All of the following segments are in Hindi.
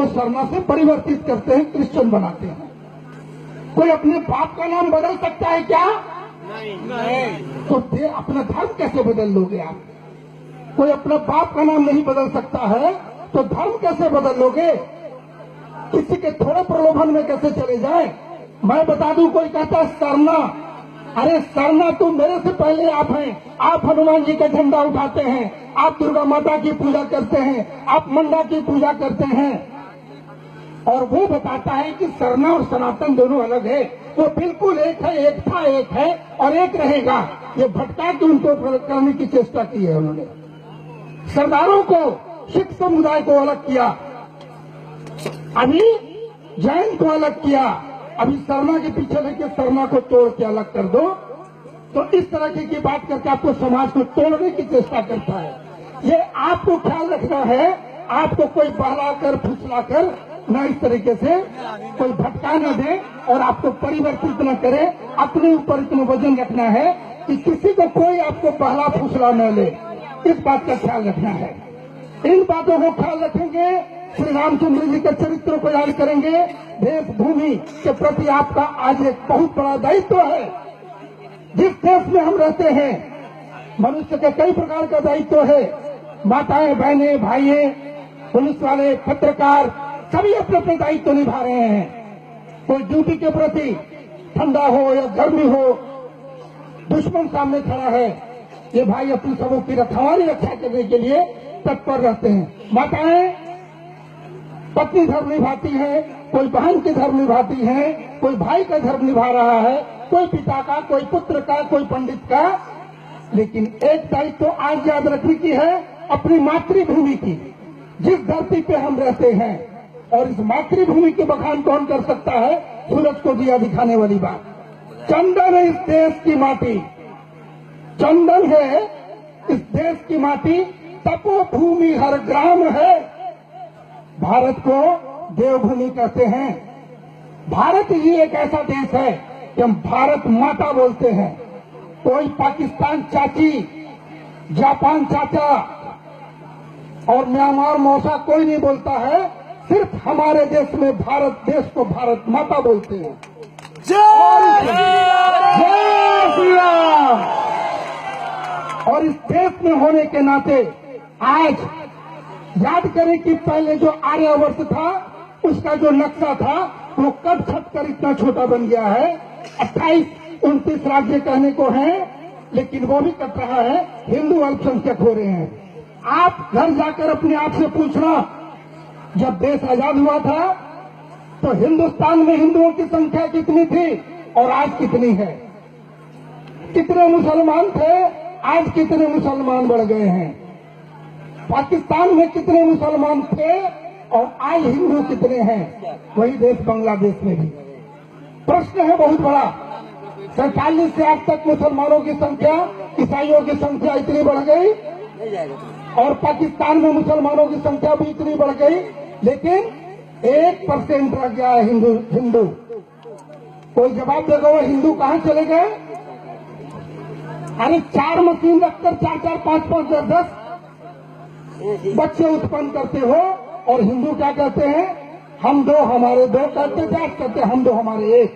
उसको सरना से परिवर्तित करते हैं, क्रिश्चियन बनाते हैं। कोई अपने बाप का नाम बदल सकता है क्या? नहीं। तो अपना धर्म कैसे बदल लोगे आप? कोई अपना बाप का नाम नहीं बदल सकता है तो धर्म कैसे बदल लोगे? किसी के थोड़े प्रलोभन में कैसे चले जाए? मैं बता दूं, कोई कहता है सरना, अरे सरना तो मेरे से पहले आप हैं। आप हनुमान जी का झंडा उठाते हैं, आप दुर्गा माता की पूजा करते हैं, आप मंडा की पूजा करते हैं, और वो बताता है कि सरना और सनातन दोनों अलग है। वो बिल्कुल एक है, एक था, एक है और एक रहेगा। ये भटका के उनको करने की चेष्टा की है उन्होंने। सरदारों को, सिख समुदाय को अलग किया, अभी जैन को अलग किया, अभी सरना के पीछे लेके सरना को तोड़ के अलग कर दो। तो इस तरह की बात करके आपको समाज को तोड़ने की चेष्टा करता है। ये आपको ख्याल रखना है, आपको कोई बहलाकर फुसलाकर न इस तरीके से कोई भटका न दे और आपको परिवर्तित न करे। अपने ऊपर इतना वजन रखना है कि किसी को कोई आपको बहला फुसला न ले, इस बात का ख्याल रखना है। इन बातों को ख्याल रखेंगे, श्री रामचंद्र जी के चरित्र को याद करेंगे। देश भूमि के प्रति आपका आज एक बहुत बड़ा दायित्व है। जिस देश में हम रहते हैं, मनुष्य के कई प्रकार का दायित्व है। माताएं, बहनें, भाइये, पुलिस वाले, पत्रकार, सभी अपने अपने दायित्व निभा रहे हैं। कोई ड्यूटी के प्रति, ठंडा हो या गर्मी हो, दुश्मन सामने खड़ा है, ये भाई अपनी सबों की हमारी रक्षा करने के लिए तत्पर रहते हैं। माताएं पत्नी धर्म निभाती है, कोई बहन की धर्म निभाती है, कोई भाई का धर्म निभा रहा है, कोई पिता का, कोई पुत्र का, कोई पंडित का। लेकिन एक दायित्व तो आज याद रखने की है, अपनी मातृभूमि की, जिस धरती पे हम रहते हैं। और इस मातृभूमि के बखान कौन कर सकता है? सूरज को दिया दिखाने वाली बात। चंदन है इस देश की माटी, चंदन है इस देश की माटी, तपोभूमि हर ग्राम है। भारत को देवभूमि कहते हैं। भारत ही एक ऐसा देश है कि हम भारत माता बोलते हैं। कोई पाकिस्तान चाची, जापान चाचा और म्यांमार मौसा कोई नहीं बोलता है। सिर्फ हमारे देश में भारत देश को भारत माता बोलते हैं। जय श्री राम। और इस देश में होने के नाते आज याद करें कि पहले जो आर्यवर्त था, उसका जो नक्शा था, वो कब छटकर इतना छोटा बन गया है। 28-29 राज्य कहने को हैं, लेकिन वो भी कट रहा है। हिंदू अल्पसंख्यक हो रहे हैं। आप घर जाकर अपने आप से पूछना, जब देश आजाद हुआ था तो हिंदुस्तान में हिंदुओं की संख्या कितनी थी और आज कितनी है? कितने मुसलमान थे, आज कितने मुसलमान बढ़ गए हैं? पाकिस्तान में कितने मुसलमान थे और आज हिंदू कितने हैं? वही देश बांग्लादेश में भी। प्रश्न है बहुत बड़ा। 47 से आज तक मुसलमानों की संख्या, ईसाइयों की संख्या इतनी बढ़ गई और पाकिस्तान में मुसलमानों की संख्या भी इतनी बढ़ गई, लेकिन 1% रह गया है हिंदू। कोई जवाब देगा, वो हिंदू कहां चले गए? अरे 4 मशीन रखकर 4-4, 5-5, 10 बच्चे उत्पन्न करते हो और हिंदू क्या कहते हैं? हम दो हमारे दो कहते, जात कहते हम दो हमारे एक।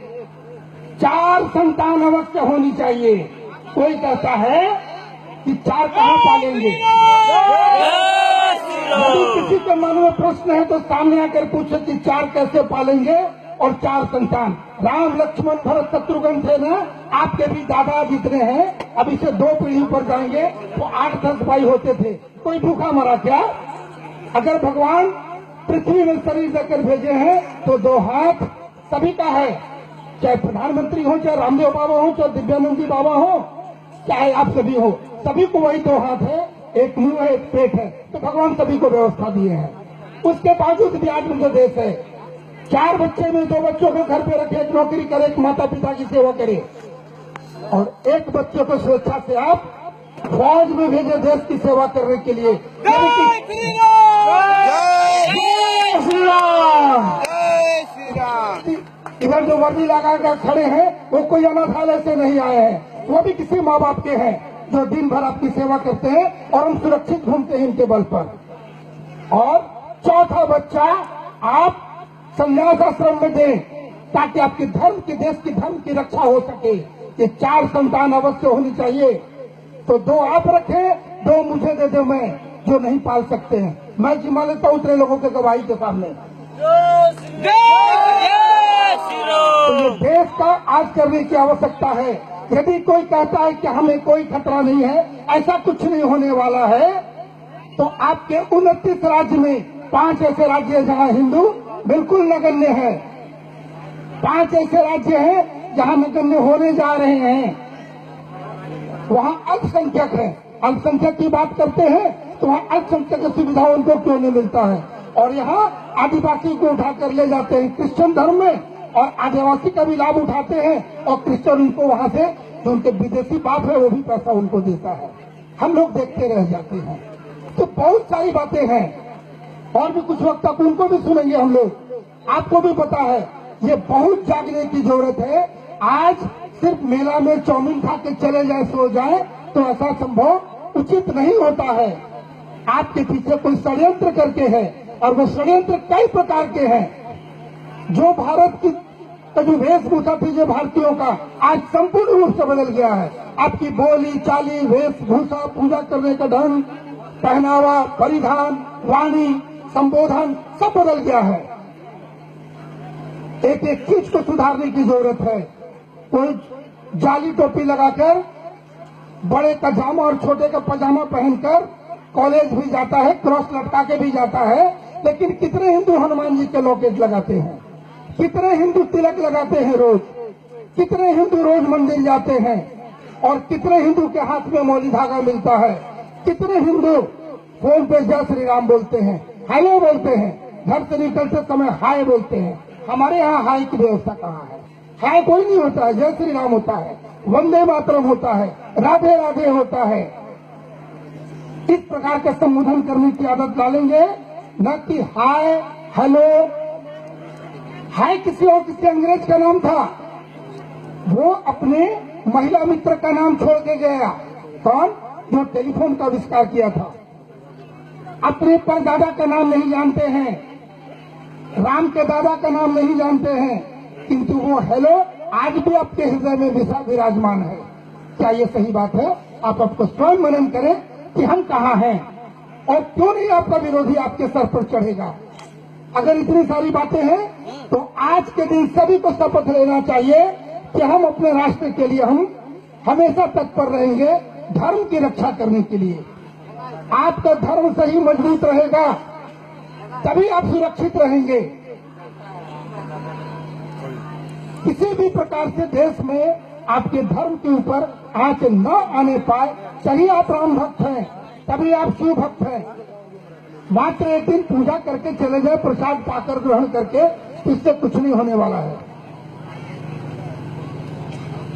4 संतान अवश्य होनी चाहिए। कोई कहता है कि 4 कहां पालेंगे? यदि किसी के मन में प्रश्न है तो सामने आकर पूछे कि 4 कैसे पालेंगे और 4 संतान। राम, लक्ष्मण, भरत, शत्रुघ्न थे ना, आपके भी दादा जितने हैं, अब इसे 2 पीढ़ी पर जाएंगे तो 8-10 भाई होते थे। कोई भूखा मरा क्या? अगर भगवान पृथ्वी में शरीर देकर भेजे हैं तो 2 हाथ सभी का है, चाहे प्रधानमंत्री हो, चाहे रामदेव बाबा हो, चाहे दिव्यानंद जी बाबा हो, चाहे आप सभी हो, सभी को वही 2 हाथ है, एक मुंह है, एक पेट है। तो भगवान सभी को व्यवस्था दिए हैं। उसके बावजूद भी आज जो देश है, 4 बच्चे में 2 बच्चों को घर पे रखे, एक नौकरी करे, एक माता पिता की सेवा करे, और एक बच्चे को स्वेच्छा से आप फौज में भेजे देश की सेवा करने के लिए। इधर जो वर्दी लगाकर खड़े हैं वो कोई अनाथालय से नहीं आए हैं, वो भी किसी माँ बाप के हैं जो दिन भर आपकी सेवा करते हैं और हम सुरक्षित घूमते हैं इनके बल पर। और चौथा बच्चा आप संन्यास आश्रम में दें, ताकि आपके धर्म के, देश के धर्म की रक्षा हो सके। ये 4 संतान अवश्य होनी चाहिए। तो 2 आप रखें, 2 मुझे दे दो, मैं जो नहीं पाल सकते हैं मैं जिम्मा लेता हूं उतने लोगों के गवाही के सामने। तो ये देश का आज करने की आवश्यकता है। यदि कोई कहता है कि हमें कोई खतरा नहीं है, ऐसा कुछ नहीं होने वाला है। तो आपके 29 राज्य में 5 ऐसे राज्य हैं जहां हिंदू बिल्कुल नगण्य है, 5 ऐसे राज्य हैं जहां नगण्य होने जा रहे हैं। वहां अल्पसंख्यक है, अल्पसंख्यक की बात करते हैं तो वहां अल्पसंख्यक सुविधा उनको क्यों नहीं मिलता है, और यहाँ आदिवासी को उठाकर ले जाते हैं क्रिश्चियन धर्म में, और आदिवासी का भी लाभ उठाते हैं, और क्रिश्चियन उनको वहां से, जो उनके विदेशी बाप है वो भी पैसा उनको देता है। हम लोग देखते रह जाते हैं। तो बहुत सारी बातें हैं, और भी कुछ वक्त तक उनको भी सुनेंगे हम लोग। आपको भी पता है ये बहुत जागने की जरूरत है। आज सिर्फ मेला में चाउमीन खा के चले जाए, सो जाए, तो ऐसा संभव उचित नहीं होता है। आपके पीछे कोई षड्यंत्र करके है, और वो षड्यंत्र कई प्रकार के हैं। जो भारत की जो वेशभूषा थी जो भारतीयों का, आज संपूर्ण रूप से बदल गया है। आपकी बोली चाली, वेशभूषा, पूजा करने का ढंग, पहनावा, परिधान, वाणी, संबोधन सब बदल गया है। एक एक चीज को सुधारने की जरूरत है। कोई जाली टोपी लगाकर, बड़े का जामा और छोटे का पजामा पहनकर कॉलेज भी जाता है, क्रॉस लटका के भी जाता है, लेकिन कितने हिंदू हनुमान जी के लॉकेट लगाते हैं, कितने हिंदू तिलक लगाते हैं रोज, कितने हिंदू रोज मंदिर जाते हैं, और कितने हिंदू के हाथ में मौली धागा मिलता है, कितने हिंदू फोन पे जय श्री राम बोलते हैं, हेलो बोलते हैं, घर से निकलते समय हाय बोलते हैं। हमारे यहाँ हाय की व्यवस्था कहाँ है? हाय कोई नहीं होता है, जय श्री राम होता है, वंदे मातरम होता है, राधे राधे होता है। इस प्रकार के संबोधन करने की आदत डालेंगे, न कि हाय हेलो। हाय किसी और किसी अंग्रेज का नाम था, वो अपने महिला मित्र का नाम छोड़ के गया। कौन? जो टेलीफोन का आविष्कार किया था। अपने परदादा का नाम नहीं जानते हैं, राम के दादा का नाम नहीं जानते हैं, किंतु वो हेलो आज भी आपके हृदय में विराजमान है। क्या ये सही बात है? आप आपको स्वयं मनन करें कि हम कहाँ हैं, और क्यों नहीं आपका विरोधी आपके सर पर चढ़ेगा। अगर इतनी सारी बातें हैं तो आज के दिन सभी को शपथ लेना चाहिए कि हम अपने राष्ट्र के लिए हम हमेशा तत्पर रहेंगे, धर्म की रक्षा करने के लिए। आपका धर्म सही मजबूत रहेगा तभी आप सुरक्षित रहेंगे। किसी भी प्रकार से देश में आपके धर्म के ऊपर आंच न आने पाए, तभी आप राम भक्त हैं, तभी आप शिव भक्त हैं। मात्र एक दिन पूजा करके चले जाए, प्रसाद पाकर ग्रहण करके, इससे कुछ नहीं होने वाला है।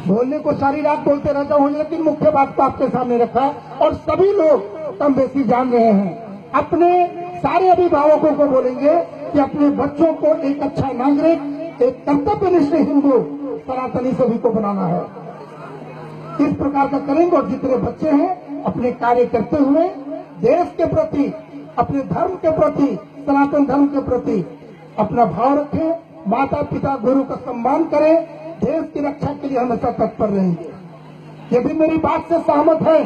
बोलने को सारी रात बोलते रहता हूं, लेकिन मुख्य बात को आपके सामने रखा, और सभी लोग कम बेसी जान रहे हैं। अपने सारे अभिभावकों को बोलेंगे कि अपने बच्चों को एक अच्छा नागरिक, एक कर्तव्यनिष्ठ हिंदू सनातनी सभी को बनाना है। इस प्रकार का करेंगे, और जितने बच्चे हैं अपने कार्य करते हुए देश के प्रति, अपने धर्म के प्रति, सनातन धर्म के प्रति अपना भाव रखें, माता पिता गुरु का सम्मान करें, देश की रक्षा के लिए हमेशा तत्पर रहेंगे। यदि मेरी बात से सहमत है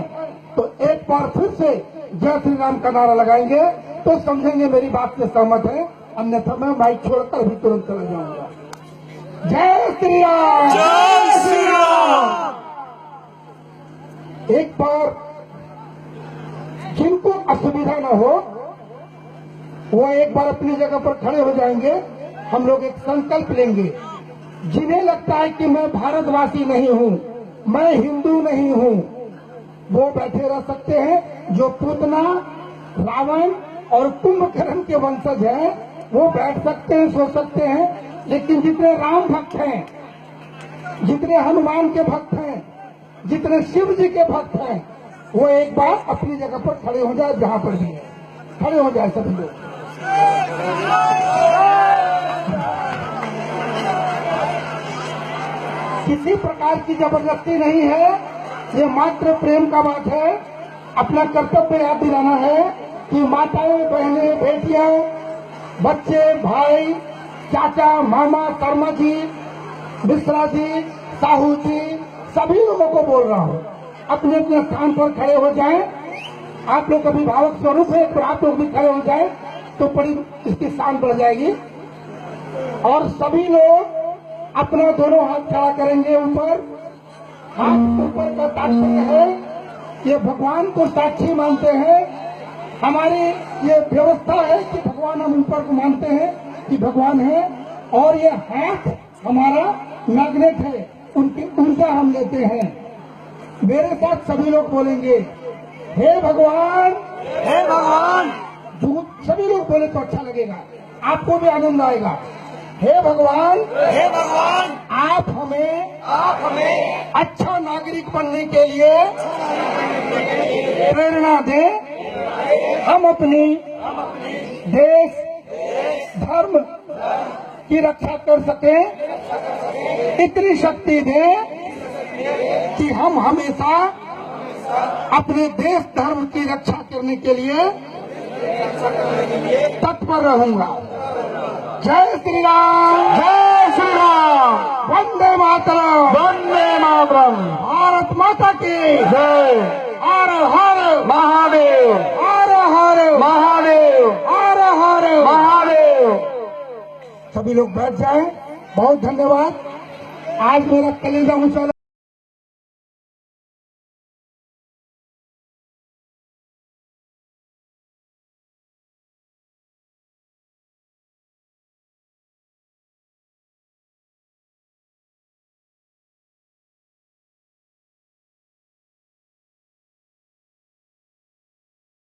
तो एक बार फिर से जय श्री राम का नारा लगाएंगे तो समझेंगे मेरी बात से सहमत है, अन्यथा मैं माइक छोड़कर भी तुरंत चला जाऊंगा। जय श्री राम, जय श्री राम। एक बार जिनको असुविधा न हो वो एक बार अपनी जगह पर खड़े हो जाएंगे। हम लोग एक संकल्प लेंगे। जिन्हें लगता है कि मैं भारतवासी नहीं हूं, मैं हिंदू नहीं हूं, वो बैठे रह सकते हैं। जो पूतना, रावण और कुंभकर्ण के वंशज हैं वो बैठ सकते हैं, सो सकते हैं। लेकिन जितने राम भक्त हैं, जितने हनुमान के भक्त हैं, जितने शिव जी के भक्त हैं, वो एक बार अपनी जगह पर खड़े हो जाए, जहां पर भी है खड़े हो जाए सभी लोग। किसी प्रकार की जबरदस्ती नहीं है, ये मात्र प्रेम का बात है। अपना कर्तव्य याद दिलाना है कि माताएं, बहनें, बेटियां बच्चे, भाई, चाचा, मामा, शर्मा जी, मिश्रा जी, साहू जी, सभी लोगों को बोल रहा हूँ, अपने अपने स्थान पर खड़े हो जाएं। आप लोग अभिभावक स्वरूप है, तो आप लोग भी खड़े हो जाएं तो बड़ी इसकी शान बढ़ जाएगी। और सभी लोग अपना दोनों हाथ खड़ा करेंगे ऊपर। हाथ ऊपर का तात्पर्य है, ये भगवान को साक्षी मानते हैं। हमारी ये व्यवस्था है कि भगवान हम ऊपर को मानते हैं कि भगवान है, और ये हाथ हमारा मैग्नेट है, उनकी ऊर्जा हम लेते हैं। मेरे साथ सभी लोग बोलेंगे, हे भगवान, हे भगवान। सभी लोग बोले तो अच्छा लगेगा, आपको भी आनंद आएगा। हे भगवान, हे भगवान, आप हमें अच्छा नागरिक बनने के लिए प्रेरणा दें। हम अपनी देश धर्म की रक्षा कर सकें, इतनी शक्ति दें कि हम हमेशा अपने देश धर्म की रक्षा करने के लिए तत्पर रहूंगा। जय श्री राम, जय श्री राम, वंदे मातरम, वंदे मातरम, भारत माता की जय, हर हर महादेव, हर हर महादेव, हर हर। महादेव। सभी लोग बैठ जाएं। बहुत धन्यवाद। आज मेरा कलेजा ऊंचा